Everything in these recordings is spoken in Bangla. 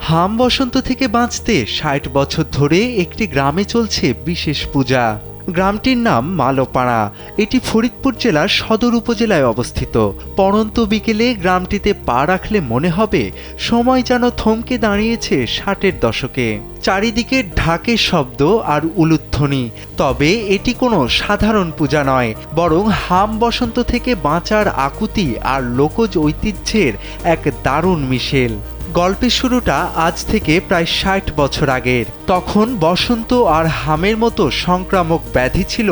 হাম বসন্ত থেকে বাঁচতে ৬০ বছর ধরে একটি গ্রামে চলছে বিশেষ পূজা। গ্রামটির নাম মালোপাড়া। এটি ফরিদপুর জেলার সদর উপজেলায় অবস্থিত। পড়ন্ত বিকেলে গ্রামটিতে পা রাখলে মনে হবে সময় যেন থমকে দাঁড়িয়েছে ৬০-এর দশকে। চারিদিকে ঢাকের শব্দ আর উলুধ্বনি। তবে এটি কোনো সাধারণ পূজা নয়, বরং হাম বসন্ত থেকে বাঁচার আকুতি আর লোকজ ঐতিহ্যের এক দারুণ মিশেল। গল্পের শুরুটা আজ থেকে প্রায় ৬০ বছর আগের। তখন বসন্ত আর হামের মতো সংক্রামক ব্যাধি ছিল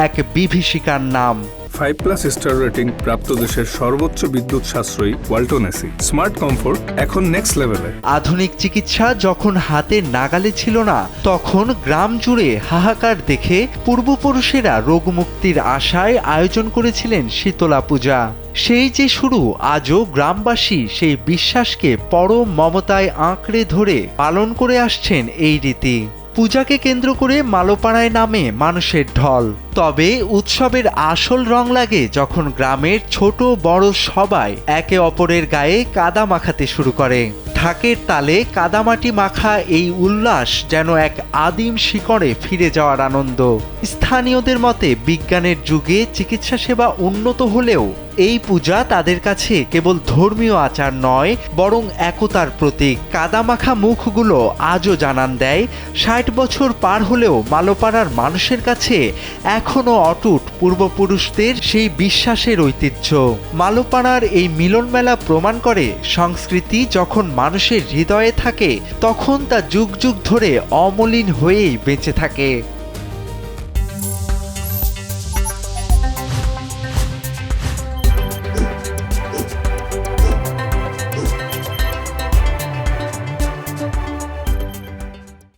এক বিভীষিকার নাম। 5+ স্টার রেটিং প্রাপ্ত দেশের সর্বোচ্চ বিদ্যুৎ সাশ্রয়ী ওয়ালটন এসি। স্মার্ট কমফোর্ট এখন নেক্সট লেভেলে। আধুনিক চিকিৎসা যখন হাতের নাগালে ছিল না, তখন গ্রাম জুড়ে হাহাকার দেখে পূর্বপুরুষেরা রোগমুক্তির আশায় আয়োজন করেছিলেন শীতলা পূজা। সেই যে শুরু, আজও গ্রামবাসী সেই বিশ্বাসকে পরম মমতায় আঁকড়ে ধরে পালন করে আসছেন এই রীতি। পূজাকে কেন্দ্র করে মালোপাড়ায় নামে মানুষের ঢল। তবে উৎসবের আসল রং লাগে যখন গ্রামের ছোট বড় সবাই একে অপরের গায়ে কাদা মাখাতে শুরু করে। ঢাকের তালে কাদামাটি মাখা এই উল্লাস যেন এক আদিম শিকড়ে ফিরে যাওয়ার আনন্দ। স্থানীয়দের মতে বিজ্ঞানের যুগে চিকিৎসা সেবা উন্নত হলেও এই পূজা তাদের কাছে কেবল ধর্মীয় আচার নয়, বরং একতার প্রতীক। কাদামাখা মুখগুলো আজও জানান দেয় ৬০ বছর পার হলেও মালোপাড়ার মানুষের কাছে এখনো অটুট পূর্বপুরুষদের সেই বিশ্বাসের ঐতিহ্য। মালোপাড়ার এই মিলন মেলা প্রমাণ করে সংস্কৃতি যখন মানুষের হৃদয়ে থাকে, তখন তা যুগ যুগ ধরে অমলিন হয়েই বেঁচে থাকে।